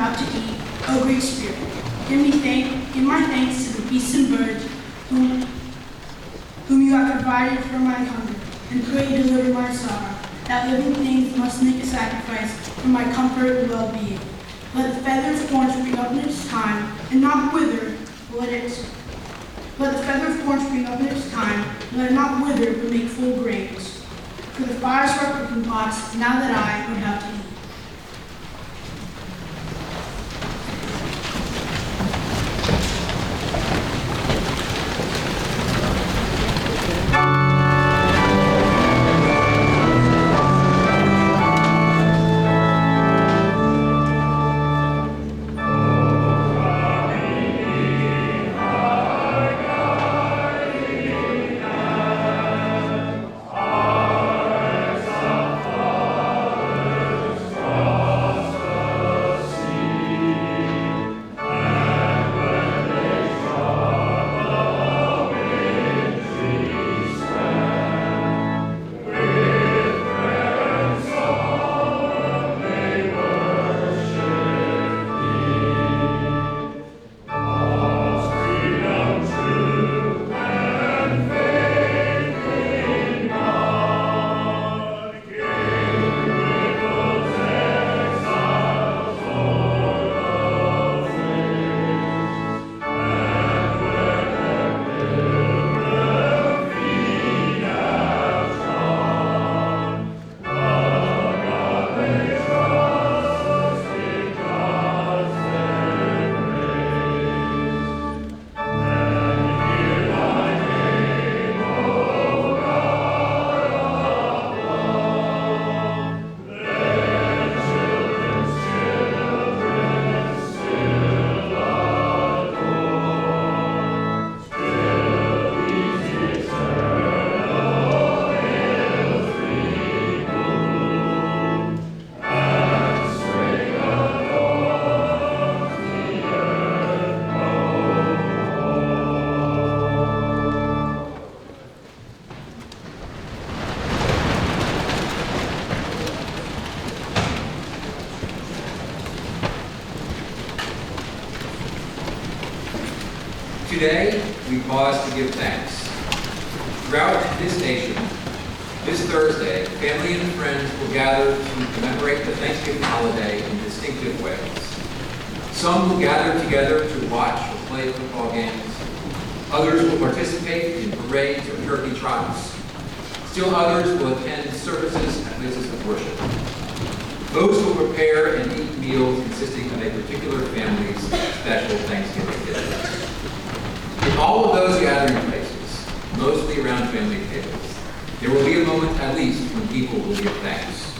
about to eat, O Great Spirit. Give my thanks to the beasts and birds whom you have provided for my hunger, and pray deliver my sorrow, that living things must make a sacrifice for my comfort and well-being. Let the feather of corn spring up in its time, and not wither, Let the feather of corn spring up in its time, and let it not wither, but make full grains. For the fires of our cooking pots, now that I am about to eat. Today, we pause to give thanks. Throughout this nation, this Thursday, family and friends will gather to commemorate the Thanksgiving holiday in distinctive ways. Some will gather together to watch or play football games. Others will participate in parades or turkey tryots. Still others will attend services at places of worship. Those will prepare and eat meals consisting of a particular family's special Thanksgiving dish. In all of those gathering places, mostly around family tables, there will be a moment at least when people will give thanks.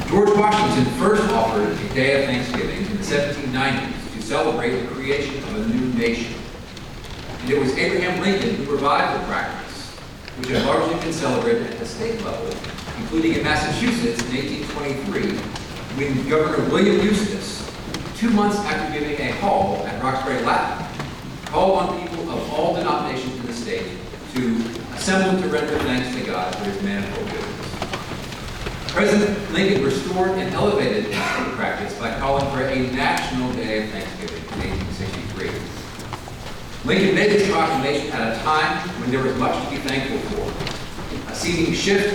George Washington first offered a day of Thanksgiving in the 1790s to celebrate the creation of a new nation. And it was Abraham Lincoln who revived the practice, which had largely been celebrated at the state level, including in Massachusetts in 1823, when Governor William Eustis, 2 months after giving a hall at Roxbury Latin, called on people of all denominations in the state to assemble to render thanks to God for his manifold goodness. President Lincoln restored and elevated the practice by calling for a national day of Thanksgiving in 1863. Lincoln made this proclamation at a time when there was much to be thankful for, a seeming shift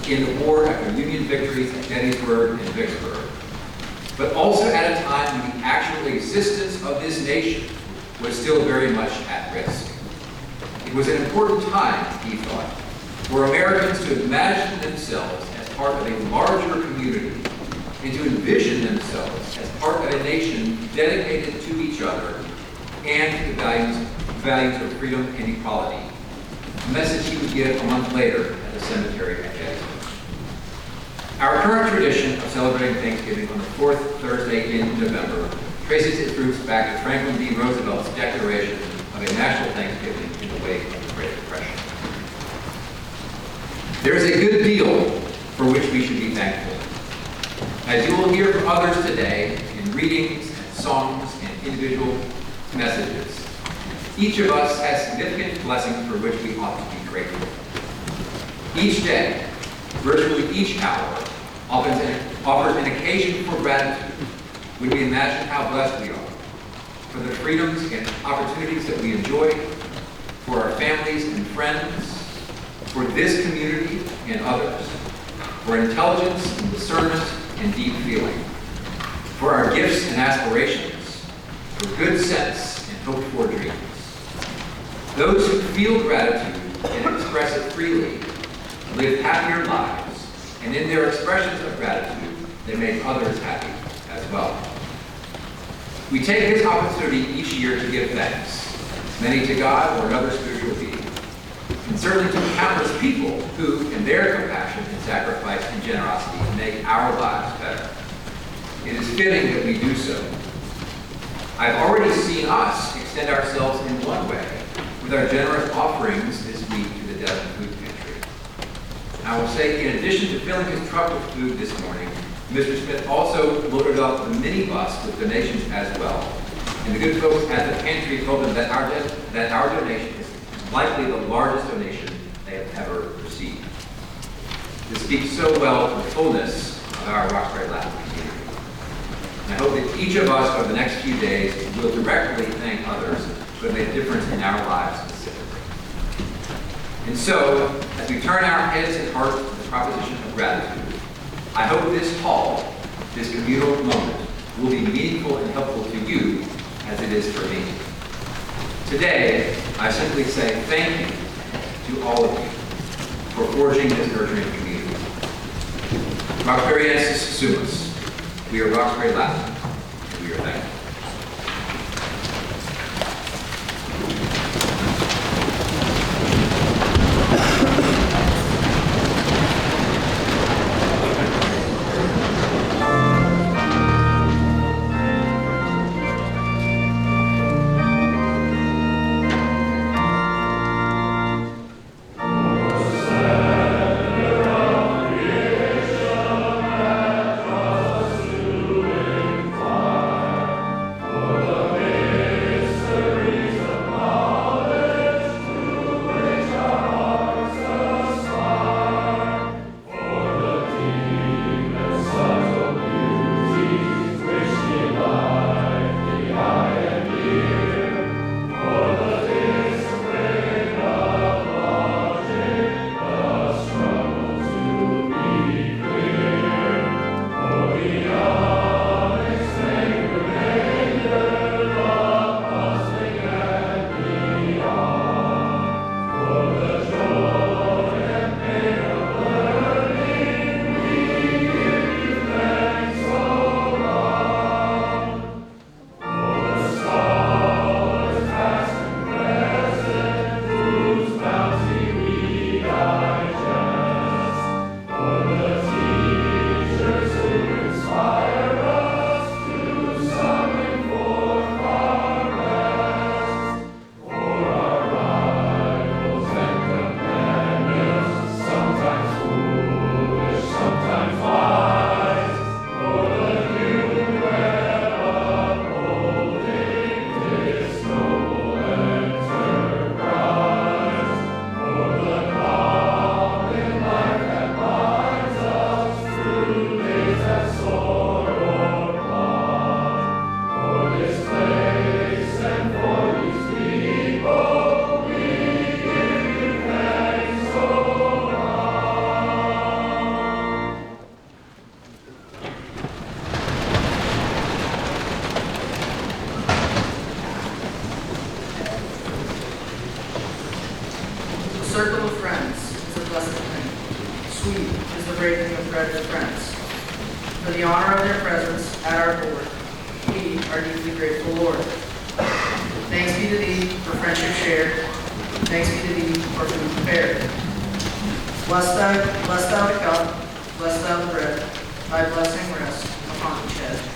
in the war after Union victories at Gettysburg and Vicksburg, but also at a time when the actual existence of this nation was still very much at risk. It was an important time, he thought, for Americans to imagine themselves as part of a larger community and to envision themselves as part of a nation dedicated to each other and to the values of freedom and equality, a message he would give a month later at the cemetery at Gettysburg. Our current tradition of celebrating Thanksgiving on the fourth Thursday in November traces its roots back to Franklin D. Roosevelt's declaration of a national Thanksgiving in the wake of the Great Depression. There is a good deal for which we should be thankful. As you will hear from others today in readings and songs and individual messages, each of us has significant blessings for which we ought to be grateful. Each day, virtually each hour, offers an occasion for gratitude when we imagine how blessed we are for the freedoms and opportunities that we enjoy, for our families and friends, for this community and others, for intelligence and discernment and deep feeling, for our gifts and aspirations, for good sense and hoped-for dreams. Those who feel gratitude and express it freely live happier lives, and in their expressions of gratitude, they make others happy as well. We take this opportunity each year to give thanks, many to God or another spiritual being, and certainly to countless people who, in their compassion and sacrifice and generosity, make our lives better. It is fitting that we do so. I've already seen us extend ourselves in one way with our generous offerings this week to the Devon Food Pantry. I will say, in addition to filling his truck with food this morning, Mr. Smith also loaded up the minibus with donations as well. And the good folks at the pantry told him that our donation is likely the largest donation they have ever received. This speaks so well to the fullness of our Roxbury Latin community. And I hope that each of us over the next few days will directly thank others who have made a difference in our lives specifically. And so, as we turn our heads and hearts to the proposition of gratitude, I hope this hall, this communal moment, will be meaningful and helpful to you as it is for me. Today, I simply say thank you to all of you for forging this nurturing community. Roxburyensis sumus. We are Roxbury Latin, and we are thankful. circle of friends is a blessed thing. Sweet is the breaking of bread with friends. For the honor of their presence at our board, we are deeply grateful, Lord. Thanks be to thee for friendship shared. Thanks be to thee for food prepared. Bless thou the cup, bless thou the bread, thy blessing rest upon each head.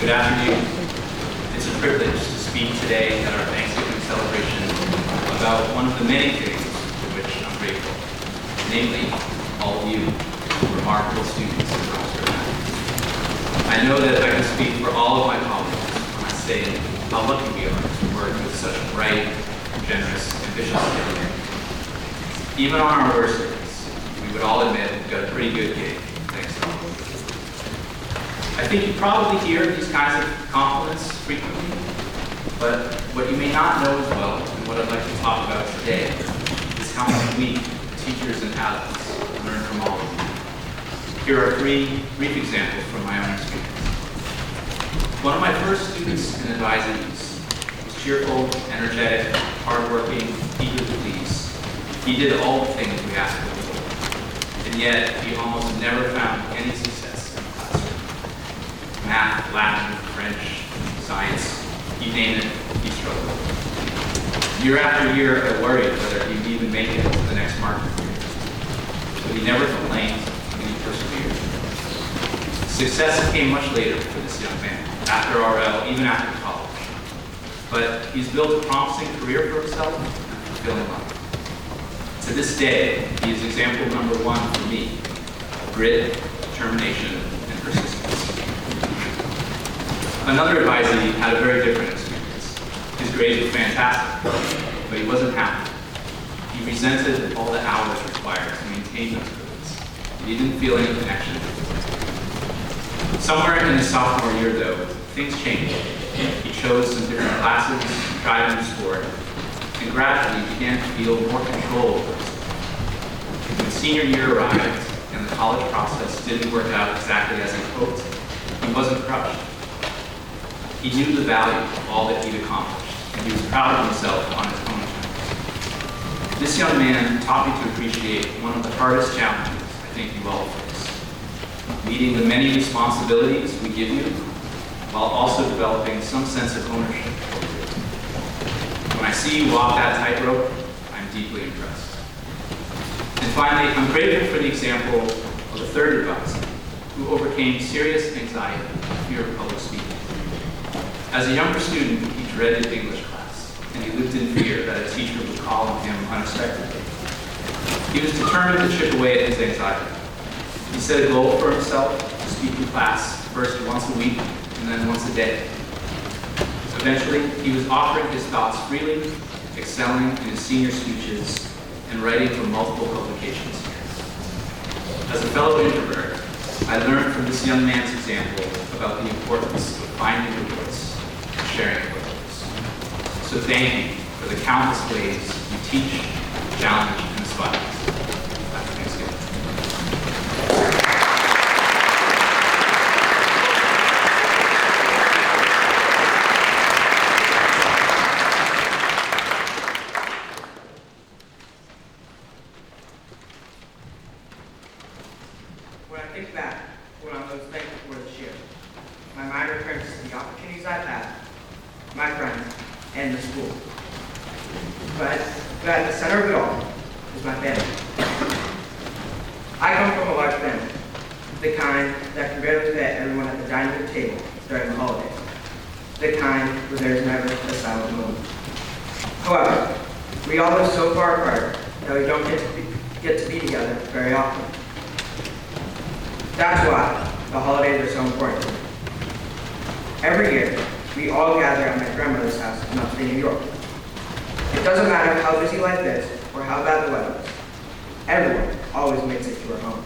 Good afternoon. It's a privilege to speak today at our Thanksgiving celebration about one of the many things for which I'm grateful, namely all of you, remarkable students in Rochester Valley. I know that I can speak for all of my colleagues when I say how lucky we are to work with such bright, generous, ambitious kids. Even on our worst days, we would all admit we've got a pretty good gig, thanks to all of you. I think you probably hear these kinds of compliments frequently, but what you may not know as well, and what I'd like to talk about today, is how much we, teachers and adults, learn from all of you. Here are 3 brief examples from my own experience. One of my first students and advisees was cheerful, energetic, hardworking, eager to please. He did all the things we asked him for, and yet he almost never found any success in the classroom. Math, Latin, French, science, you name it, he struggled. Year after year, I worried whether he would even make it to the next market year. But he never complained, and he persevered. Success came much later for this young man, after RL, even after college. But he's built a promising career for himself and a fulfilling life. To this day, he is example number 1 for me: grit, determination, and persistence. Another advisee had a very different experience. His grades were fantastic, but he wasn't happy. He resented all the hours required to maintain those grades. He didn't feel any connection. Somewhere in his sophomore year, though, things changed. He chose some different classes, tried a new sport, and gradually began to feel more control over himself. When senior year arrived and the college process didn't work out exactly as he hoped, he wasn't crushed. He knew the value of all that he'd accomplished, and he was proud of himself on his own terms. This young man taught me to appreciate one of the hardest challenges I think you all face: meeting the many responsibilities we give you, while also developing some sense of ownership over it. When I see you walk that tightrope, I'm deeply impressed. And finally, I'm grateful for the example of a third advisor who overcame serious anxiety and fear of public speaking. As a younger student, he dreaded English class, and he lived in fear that a teacher would call on him unexpectedly. He was determined to chip away at his anxiety. He set a goal for himself to speak in class first once a week and then once a day. Eventually, he was offering his thoughts freely, excelling in his senior speeches, and writing for multiple publications. As a fellow introvert, I learned from this young man's example about the importance of finding your voice and sharing it with others. So thank you for the countless ways you teach, challenge, and inspire us. Happy Thanksgiving. When I think back to when I was thankful for this year, my mind returns to the opportunities I've had, my friends, and the school. But at the center of it all is my family. I come from a large family, the kind that can barely fit everyone at the dining room table during the holidays, the kind where there's never a silent moment. However, we all live so far apart that we don't get to be together very often. That's why the holidays are so important to me. Every year, we all gather at my grandmother's house in upstate New York. It doesn't matter how busy life is or how bad the weather is. Everyone always makes it to her home.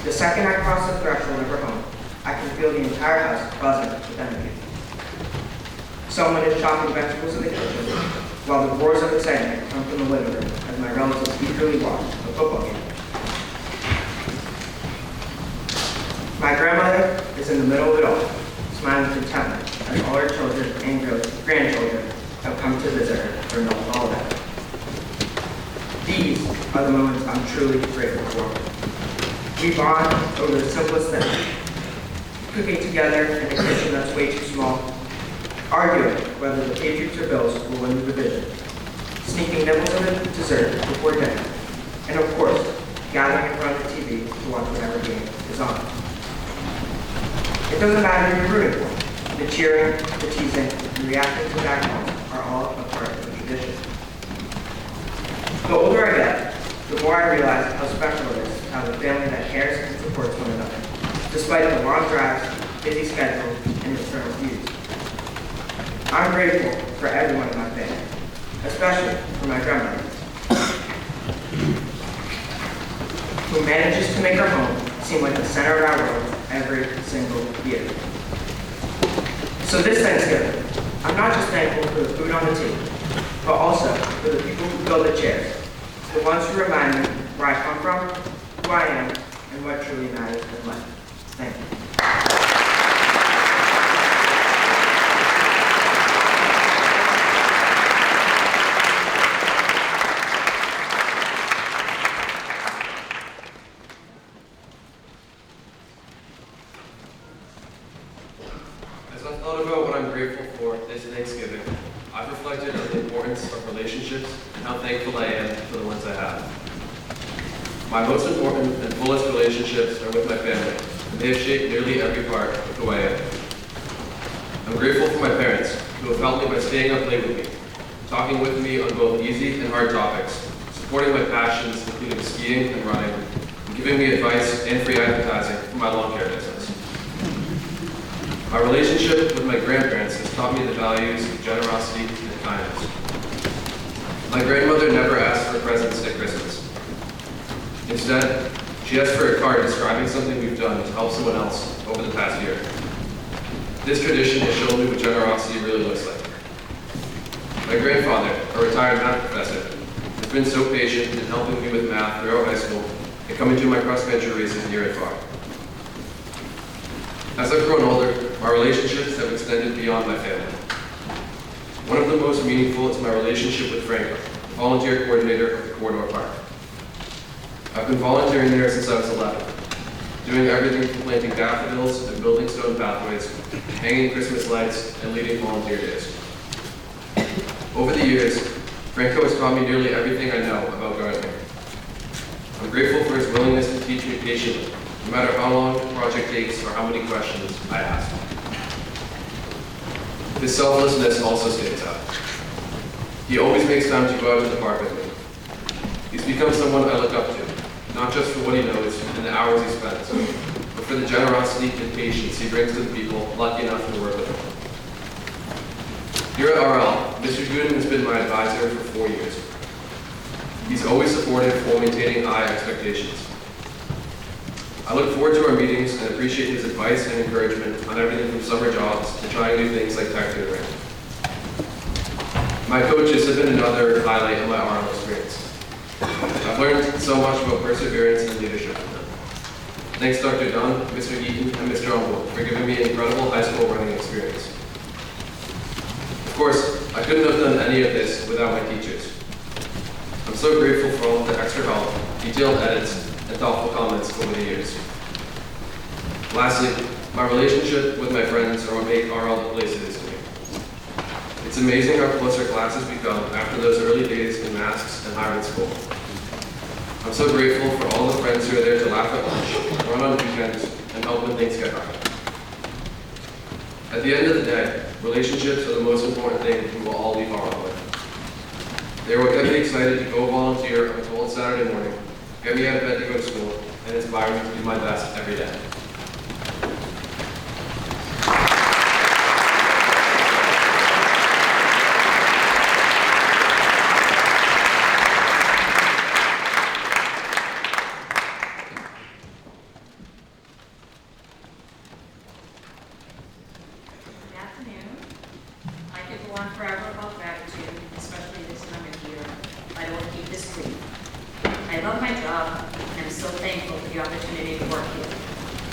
The second I cross the threshold of her home, I can feel the entire house buzzing with energy. Someone is chopping vegetables in the kitchen, while the roars of excitement come from the living room as my relatives eagerly watch a football game. My grandmother is in the middle of it all, smiling contentment as all her children and grandchildren have come to visit her for an all that. These are the moments I'm truly grateful for. We bond over the simplest things, cooking together in a kitchen that's way too small, arguing whether the Patriots or Bills will win the division, sneaking nibbles of the dessert before dinner, and of course, gathering in front of the TV to watch whatever game is on. It doesn't matter who you're rooting for. The cheering, the teasing, and reacting to back home are all a part of the tradition. The older I get, the more I realize how special it is to have a family that cares and supports one another, despite the long drives, busy schedules, and internal feuds. I'm grateful for everyone in my family, especially for my grandmother, who manages to make our home seem like the center of our world every single year. So this Thanksgiving, I'm not just thankful for the food on the table, but also for the people who fill the chairs, the ones who remind me where I come from, who I am, and what truly matters in life. Thank you. As I've thought about what I'm grateful for this Thanksgiving, I've reflected on the importance of relationships and how thankful I am for the ones I have. My most important and fullest relationships are with my family, and they have shaped nearly every part of who I am. I'm grateful for my parents, who have helped me by staying up late with me, talking with me on both easy and hard topics, supporting my passions, including skiing and running, and giving me advice and free advertising for my lawn care business. My relationship with my grandparents has taught me the values of generosity and kindness. My grandmother never asked for presents at Christmas. Instead, she asked for a card describing something we've done to help someone else over the past year. This tradition has shown me what generosity really looks like. My grandfather, a retired math professor, has been so patient in helping me with math throughout high school and coming to my cross-country races near and far. As I've grown older, my relationships have extended beyond my family. One of the most meaningful is my relationship with Franco, volunteer coordinator of the Corridor Park. I've been volunteering there since I was 11, doing everything from planting daffodils and building stone pathways, hanging Christmas lights, and leading volunteer days. Over the years, Franco has taught me nearly everything I know about gardening. I'm grateful for his willingness to teach me patiently, no matter how long the project takes or how many questions I ask. His selflessness also stands out. He always makes time to go out to the park with me. He's become someone I look up to, not just for what he knows and the hours he spends, but for the generosity and patience he brings to the people lucky enough to work with him. Here at RL, Mr. Gooden has been my advisor for 4 years. He's always supportive while maintaining high expectations. I look forward to our meetings and appreciate his advice and encouragement on everything from summer jobs to trying new things like tech tutoring. My coaches have been another highlight of my RL experience. I've learned so much about perseverance and leadership from them. Thanks Dr. Dunn, Mr. Eaton, and Mr. Humboldt for giving me an incredible high school running experience. Of course, I couldn't have done any of this without my teachers. I'm so grateful for all of the extra help, detailed edits, and thoughtful comments over the years. Lastly, my relationship with my friends are what make RL the place it is to me. It's amazing how close our classes become after those early days in masks and hybrid school. I'm so grateful for all the friends who are there to laugh at lunch, run on weekends, and help when things get hard. At the end of the day, relationships are the most important thing we will all leave RL with. They are what get me excited to go volunteer on a cold Saturday morning, get me out of bed to go to school, and inspire me to do my best every day. Good afternoon. I could go on forever about gratitude, especially this time of year. I don't keep this brief. I love my job, and I'm so thankful for the opportunity to work here.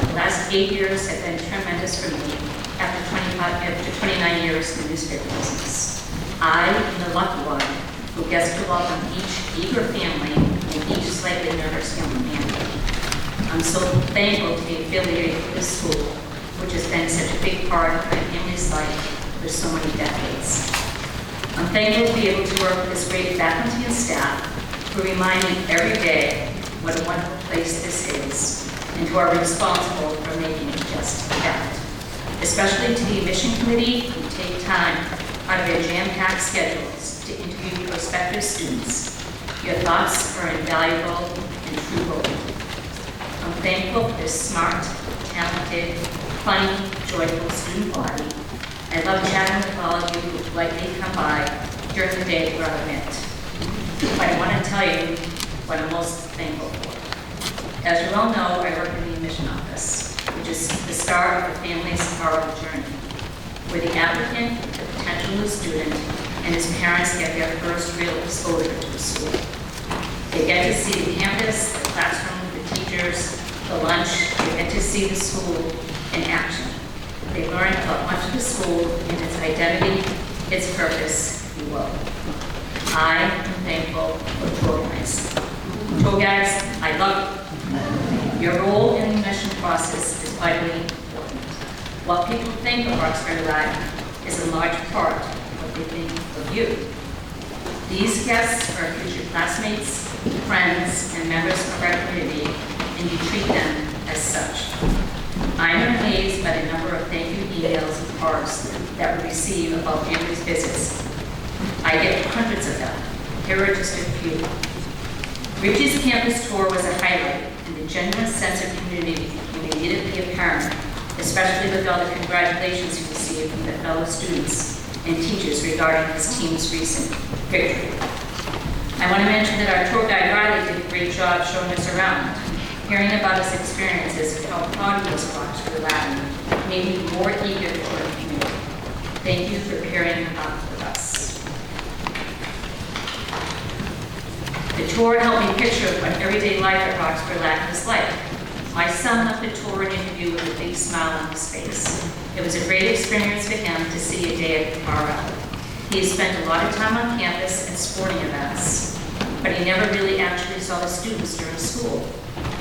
The last 8 years have been tremendous for me after 29 years in the newspaper business. I am the lucky one who gets to welcome each eager family and each slightly nervous young man. I'm so thankful to be affiliated with this school, which has been such a big part of my family's life for so many decades. I'm thankful to be able to work with this great faculty and staff who remind me every day what a wonderful place this is and who are responsible for making it just that. especially to the admission committee who take time out of their jam-packed schedules to interview prospective students. Your thoughts are invaluable and true gold. I'm thankful for this smart, talented, funny, joyful student body. I love chatting with all of you who politely come by during the day where I met. But I want to tell you what I'm most thankful for. As you all know, I work in the admission office, which is the start of the family's horrible journey, where the applicant, the potential new student, and his parents get their first real exposure to the school. They get to see the campus, the classroom, the teachers, the lunch. They get to see the school in action. They learn about much of the school and its identity, its purpose, if you will. I am thankful for tour guides. Tour guides, I love you. Your role in the admission process is vitally important. What people think of Roxbury Live is a large part of what they think of you. These guests are future classmates, friends, and members of our community, and you treat them as such. I am amazed by the number of thank you emails and cards that we receive about families' visits. I get hundreds of them. Here are just a few. Richie's campus tour was a highlight, and the genuine sense of community became immediately apparent, especially with all the congratulations he received from the fellow students and teachers regarding his team's recent victory. I want to mention that our tour guide Riley did a great job showing us around. Hearing about his experiences and how proud he was of Roxbury Latin made me more eager to join the community. Thank you for carrying up with us. The tour helped me picture what everyday life at Roxbury Latin is like. My son left the tour and interview with a big smile on his face. It was a great experience for him to see a day at RL. He spent a lot of time on campus and sporting events, but he never really actually saw the students during school.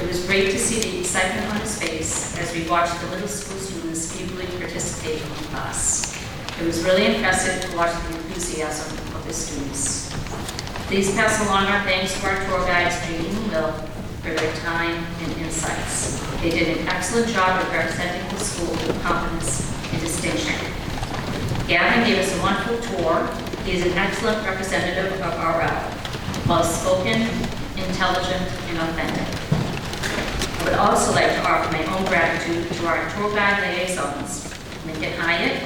It was great to see the excitement on his face as we watched the little school students eagerly participate in class. It was really impressive to watch the enthusiasm of the students. Please pass along our thanks to our tour guides, Jane and Will, for their time and insights. They did an excellent job of representing the school with confidence and distinction. Gavin gave us a wonderful tour. He is an excellent representative of RL, well-spoken, intelligent, and authentic. I would also like to offer my own gratitude to our tour guide liaisons, Lincoln Hyatt,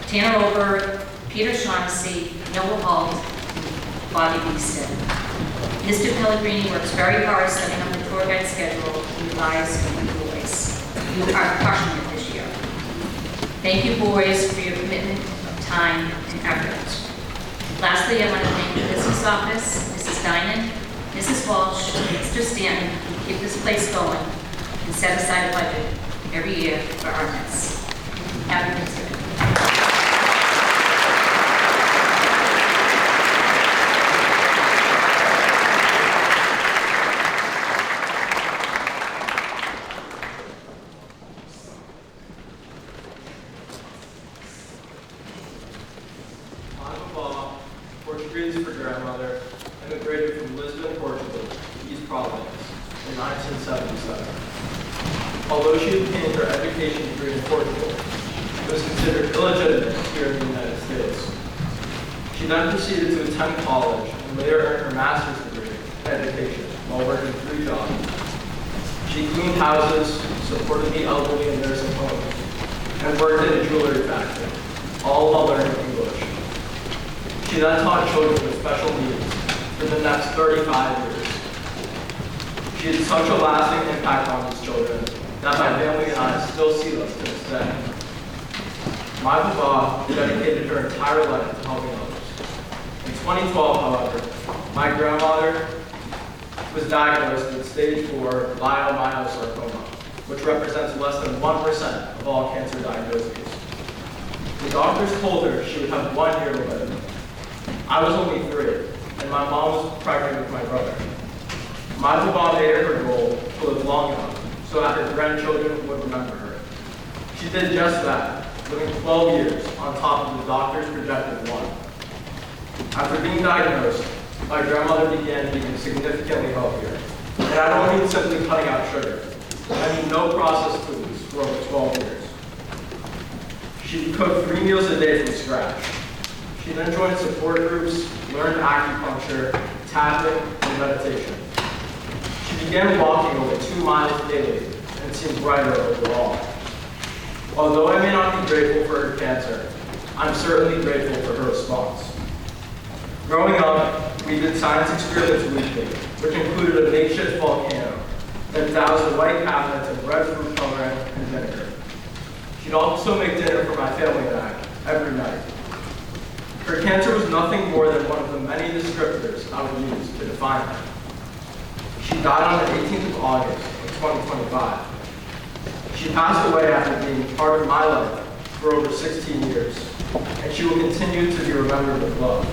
Tanner Oberg, Peter Shaughnessy, Noah Holt, and Bobby Beeston. Mr. Pellegrini works very hard setting up the tour guide schedule and relies on you boys. You are crushing it this year. Thank you, boys, for your commitment of time and effort. Lastly, I want to thank the business office, Mrs. Dinan, Mrs. Walsh, and Mr. Stanton, who keep this place going and set aside a budget every year for our events. Happy Thanksgiving. Portuguese for grandmother, immigrated from Lisbon, Portugal, to East Providence in 1977. Although she obtained her education degree in Portugal, it was considered illegitimate here in the United States. She then proceeded to attend college and later earned her master's degree in education while working 3 jobs. She cleaned houses, supported the elderly in nursing homes, and worked in a jewelry factory, all while learning English. She then taught children with special needs for the next 35 years. She had such a lasting impact on these children that my family and I still see them to this day. My papa dedicated her entire life to helping others. In 2012, however, my grandmother was diagnosed with stage 4 leiomyosarcoma, which represents less than 1% of all cancer diagnoses. The doctors told her she would have 1 year to live. I was only 3, and my mom was pregnant with my brother. My papa made it her goal to live long enough so that her grandchildren would remember her. She did just that, living 12 years on top of the doctor's projected 1. After being diagnosed, my grandmother began eating significantly healthier. And I don't mean simply cutting out sugar. I mean no processed foods for over 12 years. She cooked 3 meals a day from scratch. She then joined support groups, learned acupuncture, tapping, and meditation. She began walking over 2 miles daily and seemed brighter overall. Although I may not be grateful for her cancer, I'm certainly grateful for her response. Growing up, we did science experiments weekly, which included a makeshift volcano that doused the white cabinets in red fruit coloring and vinegar. She'd also make dinner for my family and I every night. Her cancer was nothing more than one of the many descriptors I would use to define her. She died on the 18th of August of 2025. She passed away after being part of my life for over 16 years, and she will continue to be remembered with love.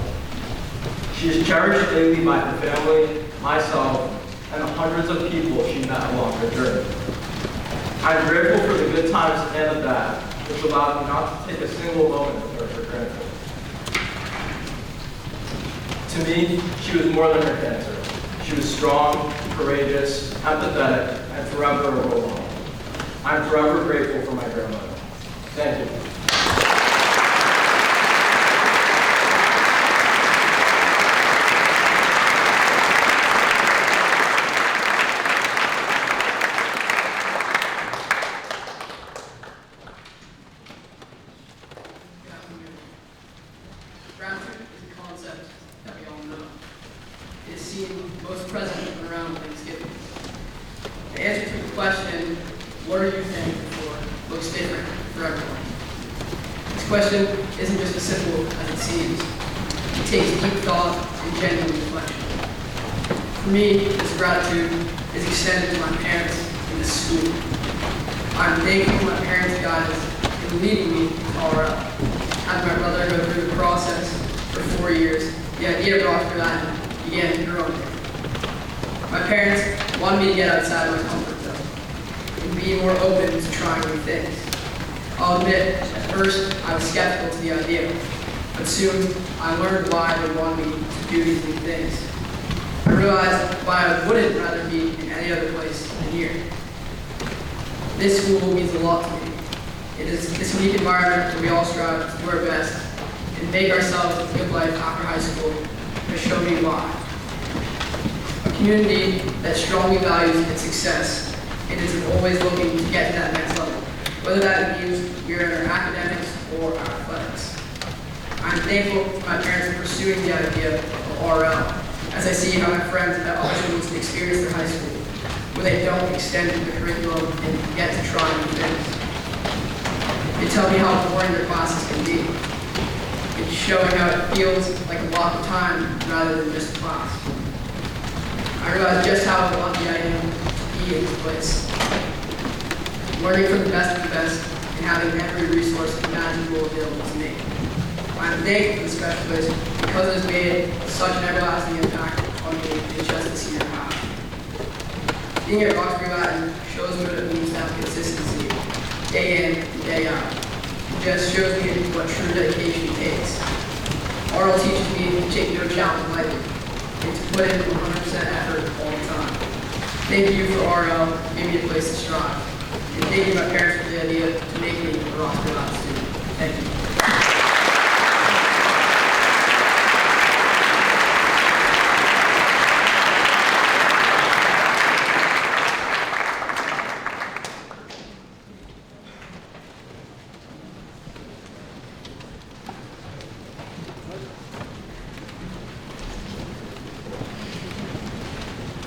She is cherished daily by her family, myself, and the hundreds of people she met along her journey. I'm grateful for the good times and the bad, which allowed me not to take a single moment with her for granted. To me, she was more than her cancer. She was strong, courageous, empathetic, and forever a role model. I'm forever grateful for my grandmother. Thank you. Gratitude is a concept that we all know. It is seen most present around Thanksgiving. The answer to the question, what are you thankful for, looks different for everyone. This question isn't just as simple as it seems. It takes deep thought and genuine reflection. For me, this gratitude is extended to my parents and this school. I'm thankful for my parents' guidance in leading me to Colorado. As my brother go through the process for 4 years, the idea of Roxbury Latin began to grow. My parents wanted me to get outside my comfort zone and be more open to trying new things. I'll admit, at first I was skeptical to the idea, but soon I learned why they wanted me to do these new things. I realized why I wouldn't rather be in any other place than here. This school means a lot to me. It is this unique environment where we all strive to do our best and make ourselves a good life after high school has shown me why. A community that strongly values its success and is always looking to get to that next level, whether that means we're in our academics or our athletics. I'm thankful to my parents for pursuing the idea of RL, as I see how my friends have opportunities to experience their high school, where they don't extend the curriculum and get to try new things. They tell me how boring their classes can be. It's showing how it feels like a block of time rather than just a class. I realize just how lucky I am to be in this place. Learning from the best of the best and having every resource imaginable available to me. I'm thankful for this special place because it has made such an everlasting impact on me in just this year and a half. Being at Roxbury Latin shows me what it means to have consistency, day in and day out. It just shows me what true dedication takes. RL teaches me to take no challenge lightly and to put in 100% effort all the time. Thank you for RL for giving me a place to strive. And thank you my parents for the idea to make me a Roxbury Latin student. Thank you.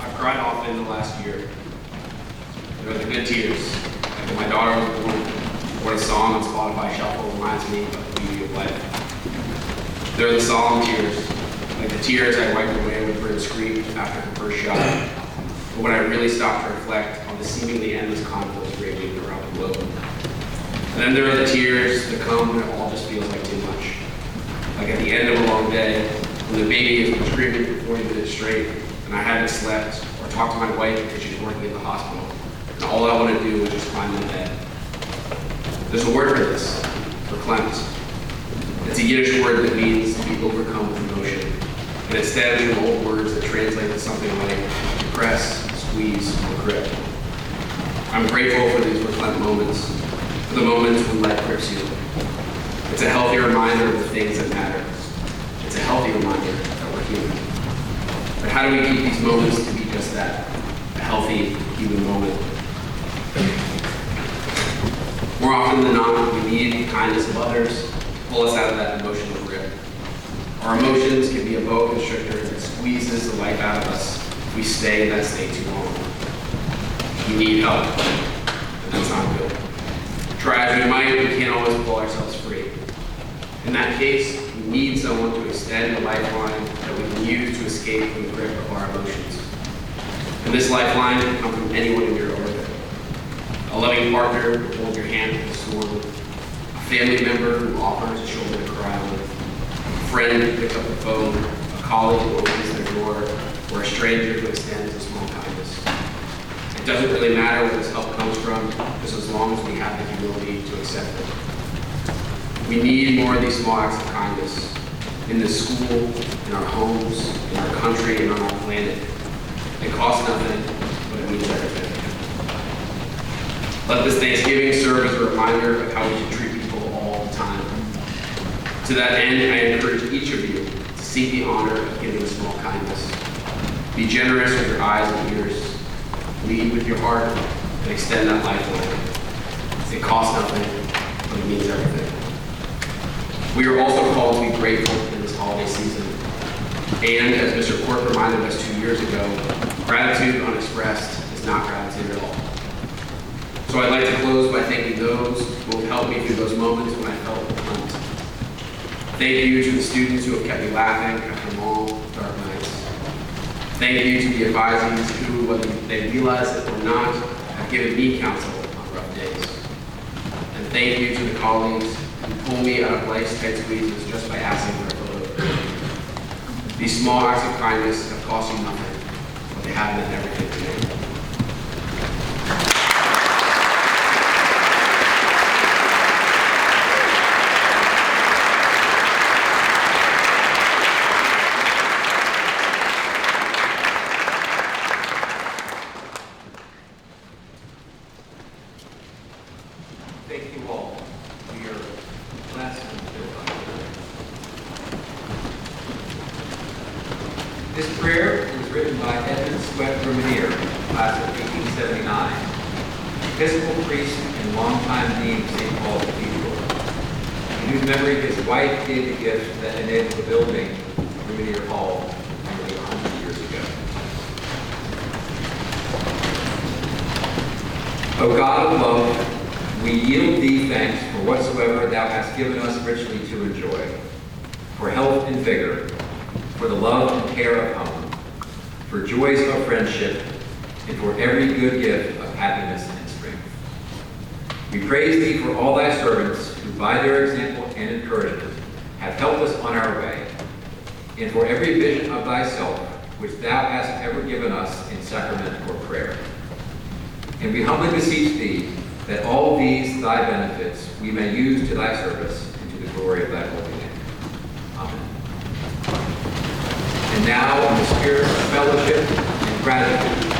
I've cried often in the last year. There are the good tears, like when my daughter was born, or a song on Spotify Shuffle reminds me of the beauty of life. There are the solemn tears, like the tears I wiped away when Bryn screamed after her first shot, but when I really stopped to reflect on the seemingly endless conflicts raging around the globe. And then there are the tears that come when it all just feels like too much. Like at the end of a long day, when the baby has been screaming for 40 minutes straight, and I haven't slept or talked to my wife because she's working in the hospital, and all I want to do is just climb in bed. There's a word for this, verklempt. It's a Yiddish word that means to be overcome with emotion, and it stems from old words that translate to something like press, squeeze, or grip. I'm grateful for these verklempt moments, for the moments when life grips you. It's a healthy reminder of the things that matter. It's a healthy reminder that we're human. But how do we keep these moments to be just that, a healthy human moment? More often than not, we need the kindness of others to pull us out of that emotional grip. Our emotions can be a boa constrictor that squeezes the life out of us if we stay in that state too long. We need help, and that's not good. Try as we might, we can't always pull ourselves free. In that case, we need someone to extend a lifeline that we can use to escape from the grip of our emotions. And this lifeline can come from anyone in your orbit. A loving partner who holds your hand in the storm, a family member who offers a shoulder to cry on, a friend who picks up the phone, a colleague who opens their door, or a stranger who extends a small kindness. It doesn't really matter where this help comes from, just as long as we have the humility to accept it. We need more of these small acts of kindness in the school, in our homes, in our country, and on our planet. It costs nothing, but it means everything. Let this Thanksgiving serve as a reminder of how we should treat people all the time. To that end, I encourage each of you to seek the honor of giving a small kindness. Be generous with your eyes and ears. Lead with your heart and extend that lifeline. It costs nothing, but it means everything. We are also called to be grateful in this holiday season. And as Mr. Quirk reminded us 2 years ago, gratitude unexpressed is not gratitude at all. So I'd like to close by thanking those who have helped me through those moments when I felt overwhelmed. Thank you to the students who have kept me laughing after long, dark nights. Thank you to the advisees who, whether they realize it or not, have given me counsel on rough days. And thank you to the colleagues who pull me out of life's tight squeezes just by asking for a photo. These small acts of kindness have cost you nothing, but they have meant everything to me. Thank you all for your blessed and purified prayer. This prayer was written by Edmund Sweat Verminier, class of 1879, Episcopal priest and longtime dean of St. Paul's Cathedral, in whose memory his wife gave the gift that enabled the building of Verminier Hall nearly 100 years ago. O God of love, we yield thee thanks for whatsoever thou hast given us richly to enjoy, for health and vigor, for the love and care of home, for joys of friendship, and for every good gift of happiness and strength. We praise thee for all thy servants who by their example and encouragement have helped us on our way, and for every vision of thyself which thou hast ever given us in sacrament or prayer. And we humbly beseech thee that all these thy benefits we may use to thy service and to the glory of thy holy name. Amen. And now, in the spirit of fellowship and gratitude,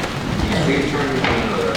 please turn to one another.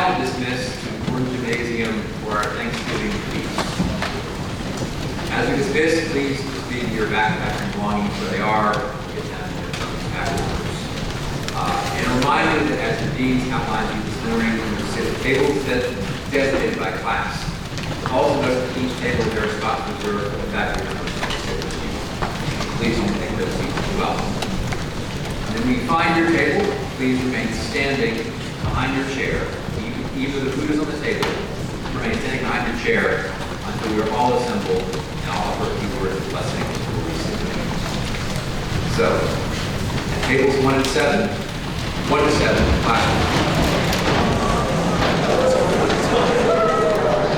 now dismissed to the Gordon Gymnasium for our Thanksgiving feast. As we dismiss, please proceed to your backpack and belongings where they are. Get them afterwards. And a reminder that as the deans outlined to you this morning, you will sit at tables designated by class. Also note that each table there are spots reserved for the faculty members to sit with you. Please don't take those seats as well. And when you find your table, please remain standing behind your chair. Even the food is on the table. Remain standing behind your chair until we are all assembled, and I'll offer a few words of blessing before we sit down. So, at tables 1 to 7, class